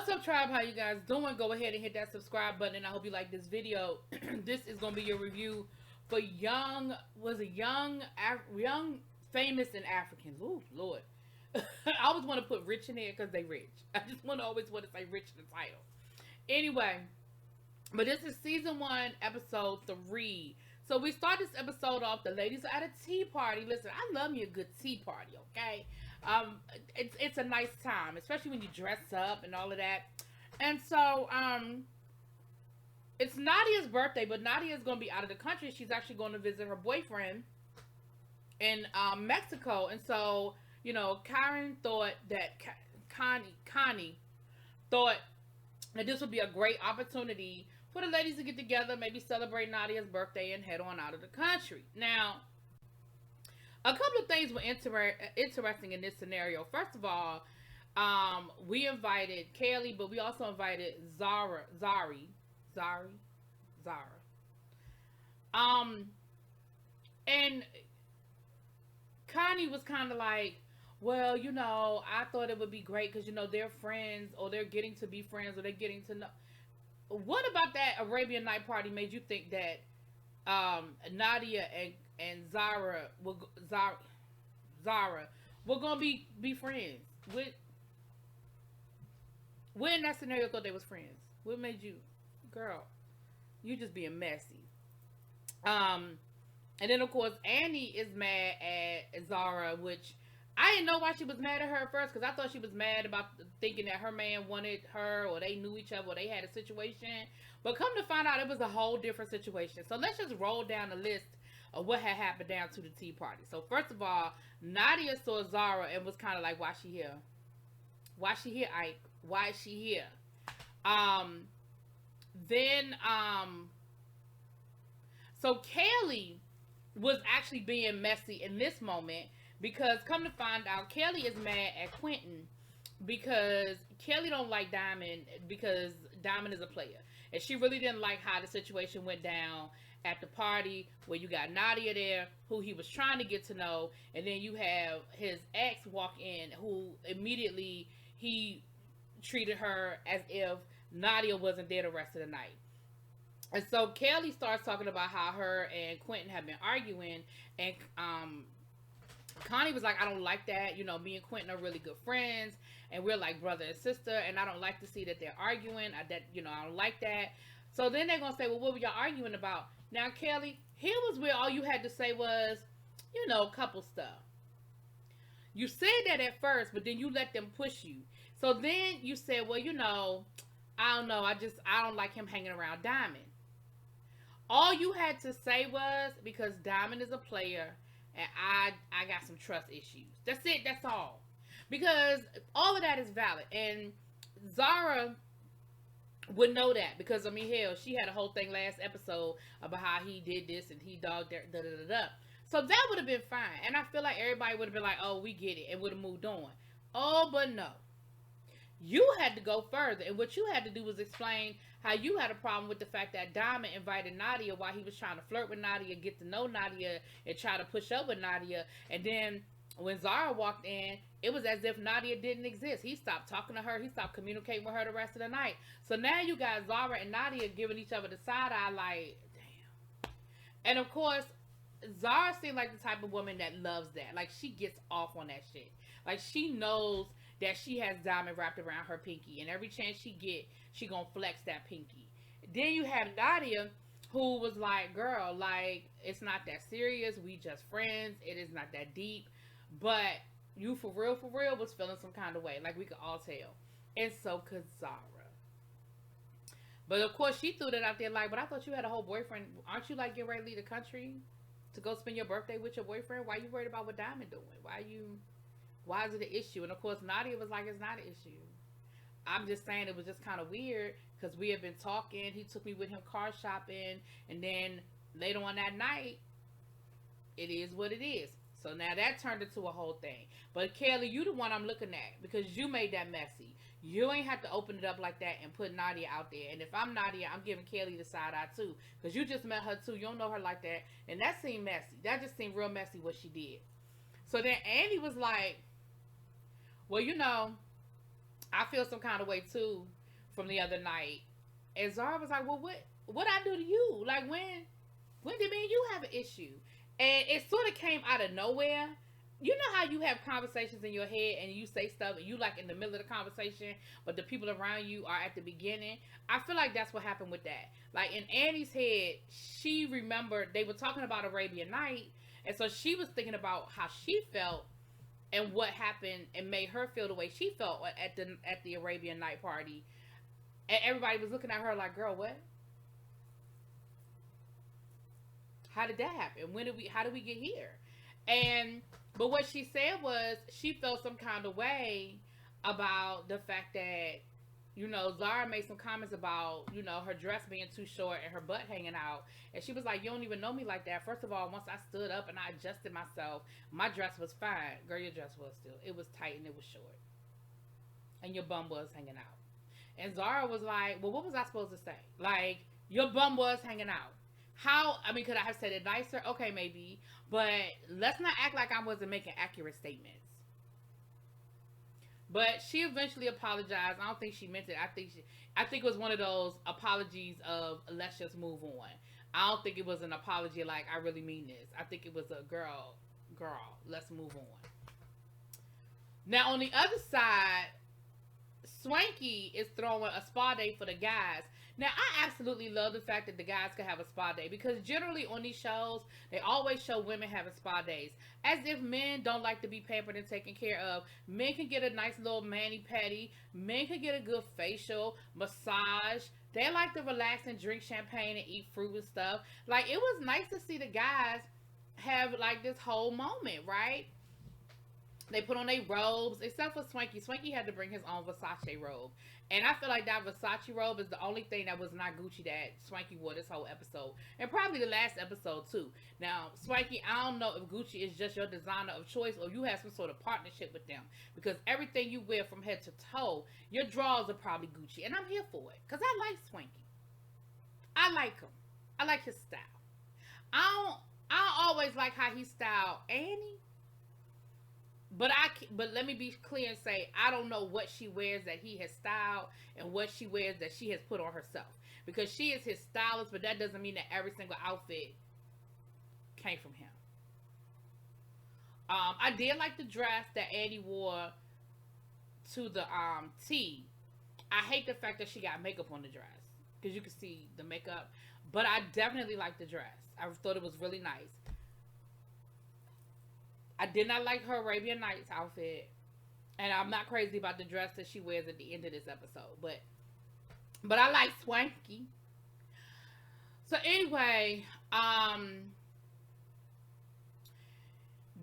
What's up, tribe? How you guys doing? Go ahead and hit that subscribe button, and I hope you like this video. This is gonna be your review for young famous and Africans. Ooh, Lord. I always want to put rich in there because they rich. I just always want to say rich in the title. Anyway, but this is season 1, episode 3. So we start this episode off. The ladies are at a tea party. Listen, I love me a good tea party. Okay. It's a nice time, especially when you dress up and all of that. And so, it's Nadia's birthday, but Nadia's going to be out of the country. She's actually going to visit her boyfriend in Mexico. And so, Karen thought that Connie thought that this would be a great opportunity for the ladies to get together, maybe celebrate Nadia's birthday and head on out of the country. Now, a couple of things were interesting in this scenario. First of all, we invited Kaylee, but we also invited Zara. And Connie was kind of like, well, I thought it would be great because, they're friends, or they're getting to be friends, or they're getting to know. What about that Arabian night party made you think that Nadia and Zara were gonna be friends? When in that scenario thought they was friends? What made you, girl? You just being messy. And then of course Annie is mad at Zara, which I didn't know why she was mad at her at first, because I thought she was mad about thinking that her man wanted her, or they knew each other, or they had a situation. But come to find out, it was a whole different situation. So let's just roll down the list of what had happened down to the tea party. So first of all, Nadia saw Zara and was kind of like, why she here? Why she here, Ike? Why is she here? So Kaylee was actually being messy in this moment, because come to find out, Kelly is mad at Quentin because Kelly don't like Diamond, because Diamond is a player. And she really didn't like how the situation went down at the party, where you got Nadia there, who he was trying to get to know, and then you have his ex walk in, who immediately he treated her as if Nadia wasn't there the rest of the night. And so Kelly starts talking about how her and Quentin have been arguing, and Connie was like, I don't like that. Me and Quentin are really good friends, and we're like brother and sister, and I don't like to see that they're arguing. I don't like that. So then they're going to say, well, what were y'all arguing about? Now, Kelly, here was where all you had to say was, couple stuff. You said that at first, but then you let them push you. So then you said, well, I don't know. I don't like him hanging around Diamond. All you had to say was, because Diamond is a player, and I got some trust issues. That's it. That's all. Because all of that is valid. And Zara would know that. Because, hell, she had a whole thing last episode about how he did this and he dogged that, da-da-da-da. So that would have been fine. And I feel like everybody would have been like, oh, we get it, and would have moved on. Oh, but no. You had to go further. And what you had to do was explain how you had a problem with the fact that Diamond invited Nadia while he was trying to flirt with Nadia, get to know Nadia, and try to push up with Nadia. And then when Zara walked in, it was as if Nadia didn't exist. He stopped talking to her. He stopped communicating with her the rest of the night. So now you got Zara and Nadia giving each other the side eye like, damn. And of course, Zara seemed like the type of woman that loves that. Like, she gets off on that shit. Like, she knows that she has Diamond wrapped around her pinky, and every chance she get, she gonna flex that pinky. Then you have Nadia, who was like, girl, like, it's not that serious, we just friends, it is not that deep, but you for real was feeling some kind of way, like we could all tell. And so could Zara. But of course she threw that out there like, but I thought you had a whole boyfriend. Aren't you like getting ready to leave the country to go spend your birthday with your boyfriend? Why are you worried about what Diamond doing? Why is it an issue? And of course, Nadia was like, it's not an issue. I'm just saying it was just kind of weird because we had been talking. He took me with him car shopping. And then later on that night, it is what it is. So now that turned into a whole thing. But Kelly, you the one I'm looking at because you made that messy. You ain't have to open it up like that and put Nadia out there. And if I'm Nadia, I'm giving Kelly the side eye too. Because you just met her too. You don't know her like that. And that seemed messy. That just seemed real messy what she did. So then Annie was like, well, I feel some kind of way too from the other night. And Zara was like, "Well, what I do to you? Like when did me and you have an issue?" And it sort of came out of nowhere. You know how you have conversations in your head and you say stuff and you like in the middle of the conversation, but the people around you are at the beginning. I feel like that's what happened with that. Like in Annie's head, she remembered they were talking about Arabian Night, and so she was thinking about how she felt and what happened and made her feel the way she felt at the Arabian Night party. And everybody was looking at her like, "Girl, what? How did that happen? How did we get here?" And but what she said was she felt some kind of way about the fact that, Zara made some comments about, her dress being too short and her butt hanging out. And she was like, "You don't even know me like that. First of all, once I stood up and I adjusted myself, my dress was fine. Girl, your dress was still. It was tight and it was short. And your bum was hanging out." And Zara was like, "Well, what was I supposed to say? Like, your bum was hanging out. How, I mean, could I have said it nicer? Okay, maybe. But let's not act like I wasn't making accurate statements." But she eventually apologized. I don't think she meant it. I think it was one of those apologies of let's just move on. I don't think it was an apology like I really mean this. I think it was a girl, let's move on. Now on the other side, Swanky is throwing a spa day for the guys. Now, I absolutely love the fact that the guys can have a spa day because generally on these shows, they always show women having spa days. As if men don't like to be pampered and taken care of. Men can get a nice little mani-pedi. Men can get a good facial, massage. They like to relax and drink champagne and eat fruit and stuff. Like, it was nice to see the guys have, like, this whole moment, right? They put on their robes, except for Swanky. Swanky had to bring his own Versace robe. And I feel like that Versace robe is the only thing that was not Gucci that Swanky wore this whole episode. And probably the last episode, too. Now, Swanky, I don't know if Gucci is just your designer of choice or you have some sort of partnership with them. Because everything you wear from head to toe, your drawers are probably Gucci. And I'm here for it. Because I like Swanky. I like him. I like his style. I don't always like how he styled Annie. But let me be clear and say I don't know what she wears that he has styled and what she wears that she has put on herself, because she is his stylist, but that doesn't mean that every single outfit came from him. I did like the dress that Annie wore to the tea. I hate the fact that she got makeup on the dress because you can see the makeup, but I definitely liked the dress. I thought it was really nice. I did not like her Arabian Nights outfit. And I'm not crazy about the dress that she wears at the end of this episode. But I like Swanky. So anyway,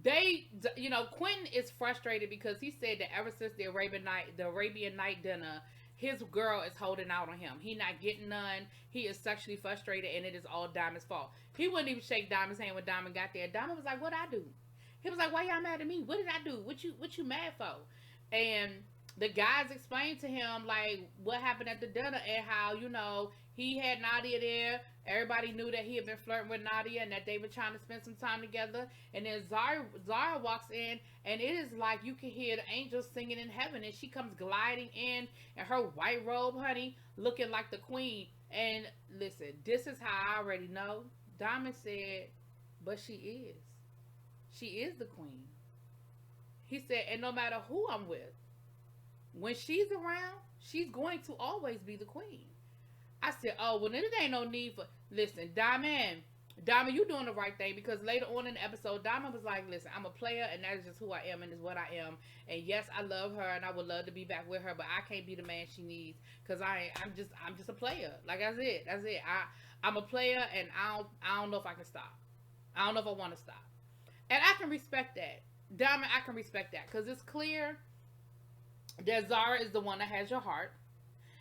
Quentin is frustrated because he said that ever since the Arabian Night dinner, his girl is holding out on him. He not getting none. He is sexually frustrated, and it is all Diamond's fault. He wouldn't even shake Diamond's hand when Diamond got there. Diamond was like, "What'd I do?" He was like, "Why y'all mad at me? What did I do? What you mad for?" And the guys explained to him like what happened at the dinner and how, he had Nadia there. Everybody knew that he had been flirting with Nadia and that they were trying to spend some time together. And then Zara walks in, and it is like you can hear the angels singing in heaven, and she comes gliding in her white robe, honey, looking like the queen. And listen, this is how I already know. Diamond said, "But she is. She is the queen." He said, "And no matter who I'm with, when she's around, she's going to always be the queen." I said, "Oh, well, then it ain't no need for..." Listen, Diamond, you doing the right thing, because later on in the episode, Diamond was like, "Listen, I'm a player, and that is just who I am, and is what I am. And yes, I love her, and I would love to be back with her, but I can't be the man she needs, because I'm just a player. Like, that's it. I'm a player, and I don't know if I can stop. I don't know if I want to stop." And I can respect that. Diamond, I can respect that. Because it's clear that Zara is the one that has your heart.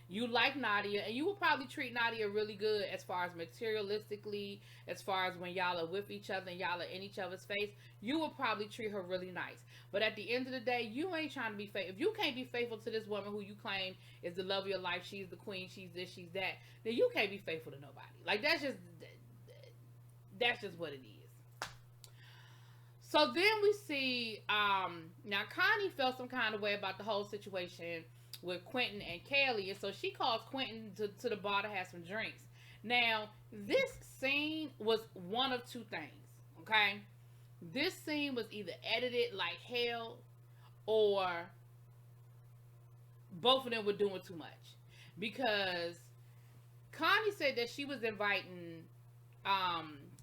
You like Nadia. And you will probably treat Nadia really good as far as materialistically, as far as when y'all are with each other and y'all are in each other's face. You will probably treat her really nice. But at the end of the day, you ain't trying to be faithful. If you can't be faithful to this woman who you claim is the love of your life, she's the queen, she's this, she's that, then you can't be faithful to nobody. Like, that's just what it is. So then we see, now Connie felt some kind of way about the whole situation with Quentin and Kelly, and so she calls Quentin to the bar to have some drinks. Now, this scene was one of two things, okay? This scene was either edited like hell, or both of them were doing too much. Because Connie said that she was inviting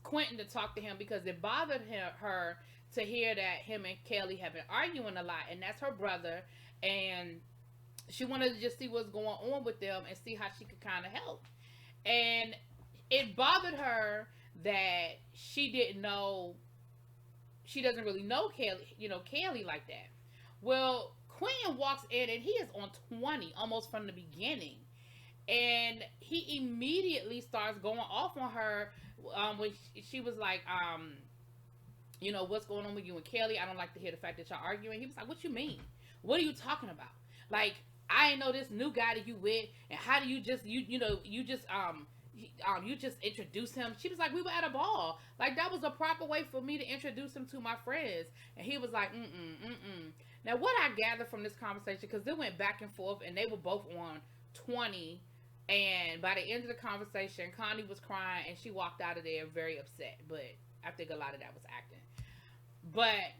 Quentin to talk to him because it bothered her to hear that him and Kelly have been arguing a lot, and that's her brother, and she wanted to just see what's going on with them and see how she could kind of help. And it bothered her that she doesn't really know Kelly like that. Well, Quentin walks in and he is on 20 almost from the beginning. And he immediately starts going off on her when she was like, what's going on with you and Kelly? I don't like to hear the fact that y'all arguing. He was like, what you mean? What are you talking about? Like, I ain't know this new guy that you with, and how do you just you just introduce him? She was like, we were at a ball. Like, that was a proper way for me to introduce him to my friends. And he was like, Now, what I gathered from this conversation, because they went back and forth, and they were both on 20, and by the end of the conversation, Connie was crying, and she walked out of there very upset. But I think a lot of that was acting. But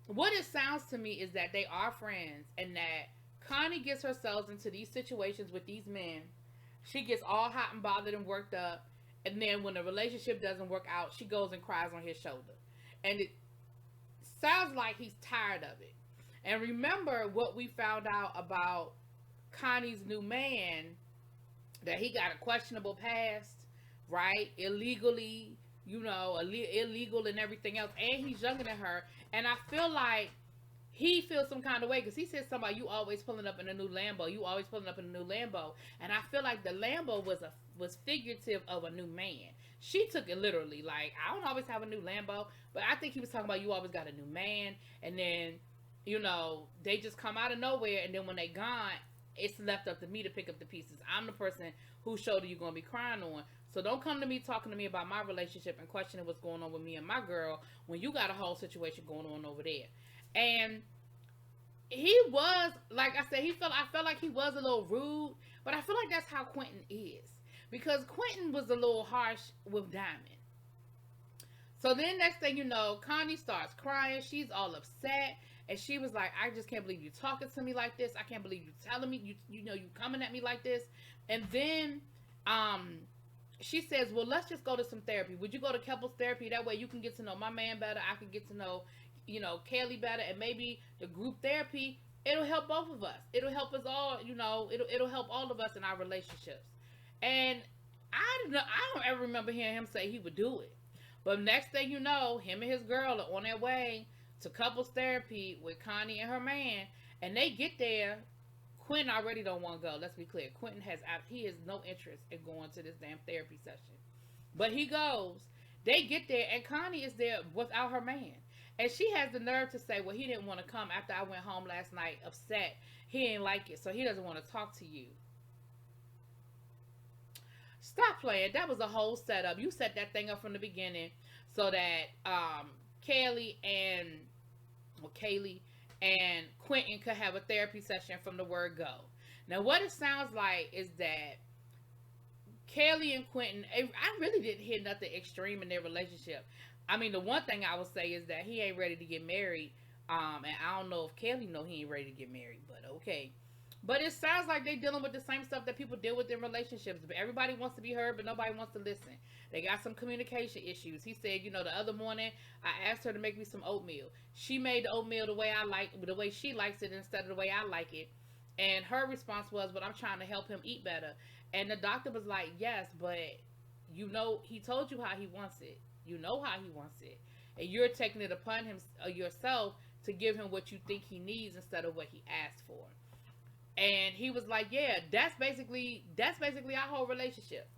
what it sounds to me is that they are friends, and that Connie gets herself into these situations with these men. She gets all hot and bothered and worked up, and then when the relationship doesn't work out, she goes and cries on his shoulder. And it sounds like he's tired of it. And remember what we found out about Connie's new man, that he got a questionable past, right? Illegally, illegal and everything else. And he's younger than her. And I feel like he feels some kind of way because he said something about, you always pulling up in a new Lambo. You always pulling up in a new Lambo. And I feel like the Lambo was figurative of a new man. She took it literally. Like, I don't always have a new Lambo. But I think he was talking about, you always got a new man. And then, they just come out of nowhere. And then when they gone, it's left up to me to pick up the pieces. I'm the person whose shoulder you're going to be crying on. So don't come to me talking to me about my relationship and questioning what's going on with me and my girl when you got a whole situation going on over there. And he was, like I said, I felt like he was a little rude, but I feel like that's how Quentin is. Because Quentin was a little harsh with Diamond. So then next thing you know, Connie starts crying. She's all upset. And she was like, I just can't believe you talking to me like this. I can't believe you telling me, you coming at me like this. And then she says, well, let's just go to some therapy. Would you go to couples therapy? That way you can get to know my man better. I can get to know, Kelly better. And maybe the group therapy, it'll help both of us. It'll help us all, it'll help all of us in our relationships. And I don't ever remember hearing him say he would do it. But next thing you know, him and his girl are on their way to couples therapy with Connie and her man, and they get there. Quentin already don't want to go. Let's be clear. Quentin has no interest in going to this damn therapy session, but he goes. They get there, and Connie is there without her man, and she has the nerve to say, "Well, he didn't want to come after I went home last night, upset. He didn't like it, so he doesn't want to talk to you." Stop playing. That was a whole setup. You set that thing up from the beginning so that Kaylee and Quentin could have a therapy session from the word go. Now, what it sounds like is that Kaylee and Quentin, I really didn't hear nothing extreme in their relationship. I mean, the one thing I would say is that he ain't ready to get married. And I don't know if Kaylee know he ain't ready to get married, but okay. But it sounds like they're dealing with the same stuff that people deal with in relationships. But everybody wants to be heard, but nobody wants to listen. They got some communication issues. He said, the other morning, I asked her to make me some oatmeal. She made the oatmeal the way she likes it instead of the way I like it. And her response was, but I'm trying to help him eat better. And the doctor was like, yes, but he told you how he wants it. You know how he wants it. And you're taking it upon him yourself to give him what you think he needs instead of what he asked for. And he was like, yeah, that's basically our whole relationship.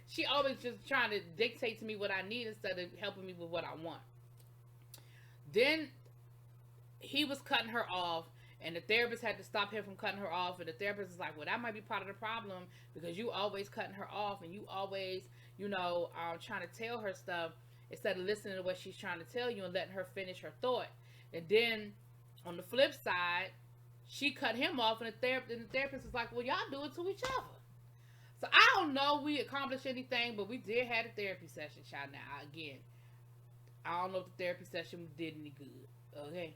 She always just trying to dictate to me what I need instead of helping me with what I want. Then he was cutting her off, and the therapist had to stop him from cutting her off. And the therapist was like, well, that might be part of the problem because you always cutting her off, and you always, trying to tell her stuff instead of listening to what she's trying to tell you and letting her finish her thought. And then on the flip side, she cut him off, and the therapist was like, well, y'all do it to each other. So I don't know we accomplished anything, but we did have a therapy session, child. Now, again, I don't know if the therapy session did any good. Okay.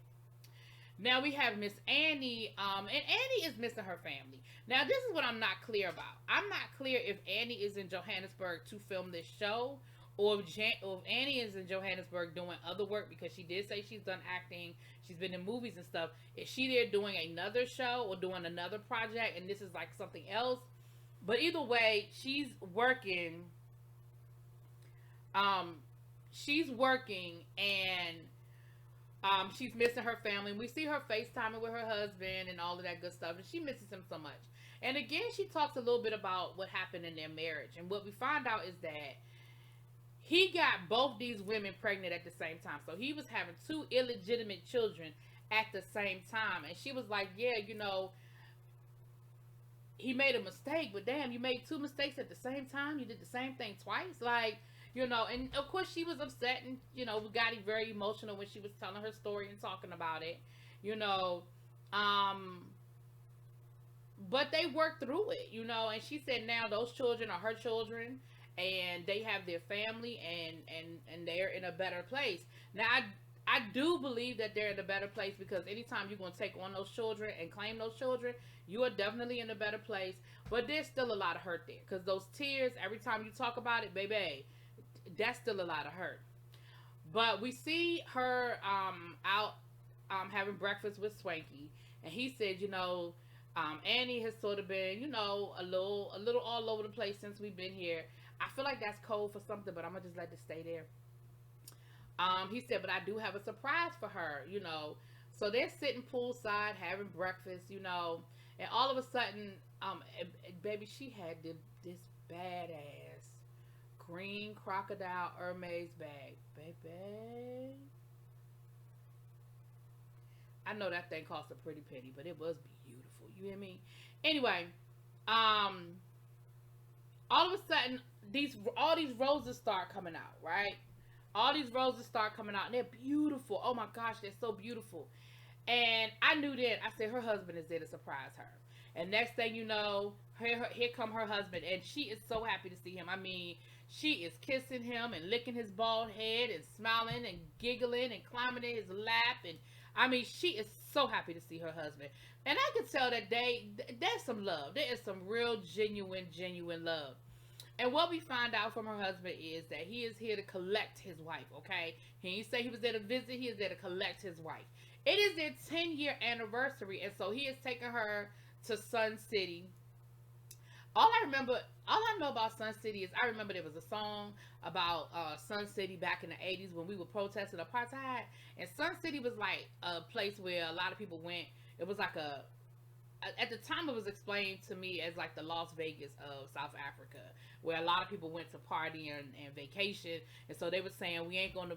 Now we have Miss Annie, and Annie is missing her family. Now this is what I'm not clear about. I'm not clear if Annie is in Johannesburg to film this show, or if Annie is in Johannesburg doing other work, because she did say she's done acting, she's been in movies and stuff. Is she there doing another show or doing another project, and this is like something else? But either way, she's working. She's working, and she's missing her family. We see her FaceTiming with her husband and all of that good stuff, and she misses him so much. And again, she talks a little bit about what happened in their marriage. And what we find out is that he got both these women pregnant at the same time. So he was having two illegitimate children at the same time. And she was like, yeah, he made a mistake, but damn, you made two mistakes at the same time. You did the same thing twice. Like, and of course she was upset, and, we got very emotional when she was telling her story and talking about it, but they worked through it, and she said now those children are her children, and they have their family, and they're in a better place. Now, I do believe that they're in a better place, because anytime you're going to take on those children and claim those children, you are definitely in a better place. But there's still a lot of hurt there, because those tears, every time you talk about it, baby, that's still a lot of hurt. But we see her out having breakfast with Swanky, and he said, Annie has sort of been, a little all over the place since we've been here. I feel like that's cold for something, but I'm gonna just let it stay there. He said, but I do have a surprise for her, So they're sitting poolside having breakfast, and all of a sudden, baby, she had this badass green crocodile Hermes bag, baby. I know that thing cost a pretty penny, but it was beautiful. You hear me? Anyway, all of a sudden, all these roses start coming out, right? All these roses start coming out, and they're beautiful. Oh my gosh, they're so beautiful. And I knew then, I said, her husband is there to surprise her. And next thing you know, here come her husband, and she is so happy to see him. I mean, she is kissing him and licking his bald head and smiling and giggling and climbing in his lap. And I mean, she is so happy to see her husband. And I could tell that there's some love. There is some real genuine love. And what we find out from her husband is that he is here to collect his wife, okay? He didn't say he was there to visit. He is there to collect his wife. It is their 10-year anniversary, and so he is taking her to Sun City. All I know about Sun City is I remember there was a song about Sun City back in the 80s when we were protesting apartheid. And Sun City was like a place where a lot of people went. It was like at the time it was explained to me as like the Las Vegas of South Africa, where a lot of people went to party and vacation. And so they were saying we ain't gonna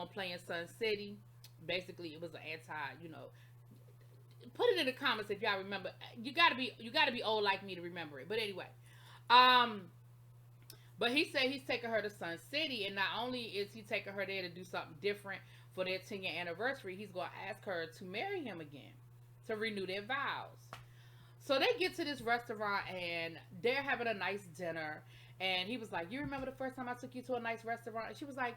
play in Sun City. Basically, it was an put it in the comments if y'all remember. You gotta be old like me to remember it. But anyway, but he said he's taking her to Sun City, and not only is he taking her there to do something different for their 10-year anniversary, he's gonna ask her to marry him again, to renew their vows. So they get to this restaurant, and they're having a nice dinner. And he was like, you remember the first time I took you to a nice restaurant? And she was like,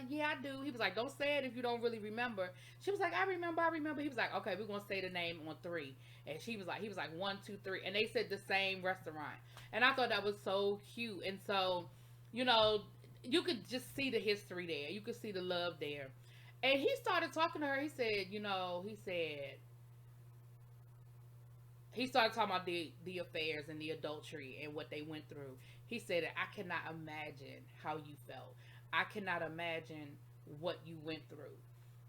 yeah, I do. He was like, don't say it if you don't really remember. She was like, I remember. He was like, okay, we're going to say the name on 3. And he was like, 1, 2, 3. And they said the same restaurant. And I thought that was so cute. And so, you could just see the history there. You could see the love there. And he started talking to her. He said, he started talking about the affairs and the adultery and what they went through. He said, I cannot imagine how you felt. I cannot imagine what you went through.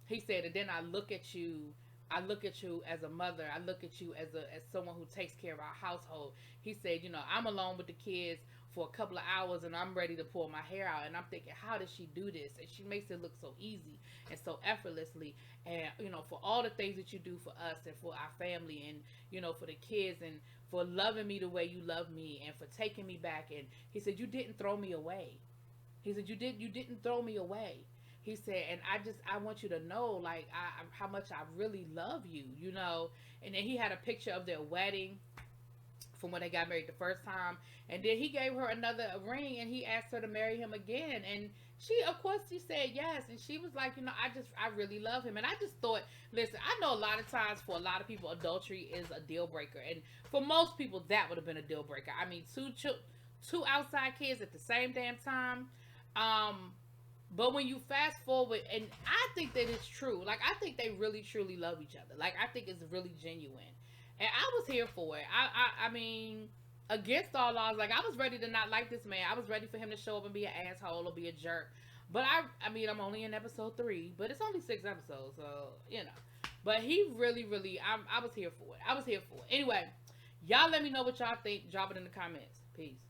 He said, and then I look at you as a mother. I look at you as someone who takes care of our household. He said, I'm alone with the kids for a couple of hours, and I'm ready to pull my hair out. And I'm thinking, how does she do this? And she makes it look so easy and so effortlessly. And, for all the things that you do for us and for our family and, for the kids, and for loving me the way you love me, and for taking me back. And he said, you didn't throw me away. He said, you didn't throw me away. he said, and I want you to know, like, how much I really love you, you know. And then he had a picture of their wedding from when they got married the first time, and then he gave her another ring, and he asked her to marry him again, and she, of course, she said yes, and she was like, you know, I really love him, and I just thought, listen, I know a lot of times for a lot of people, adultery is a deal breaker, and for most people, that would have been a deal breaker. I mean, two outside kids at the same damn time. But when you fast forward, and I think that it's true. Like, I think they really truly love each other. Like, I think it's really genuine, and I was here for it. I mean, against all odds, like, I was ready to not like this man. I was ready for him to show up and be an asshole or be a jerk. But I mean, I'm only in episode 3, but it's only 6 episodes, so you know. But he really, really, I was here for it. I was here for it. Anyway, y'all let me know what y'all think. Drop it in the comments. Peace.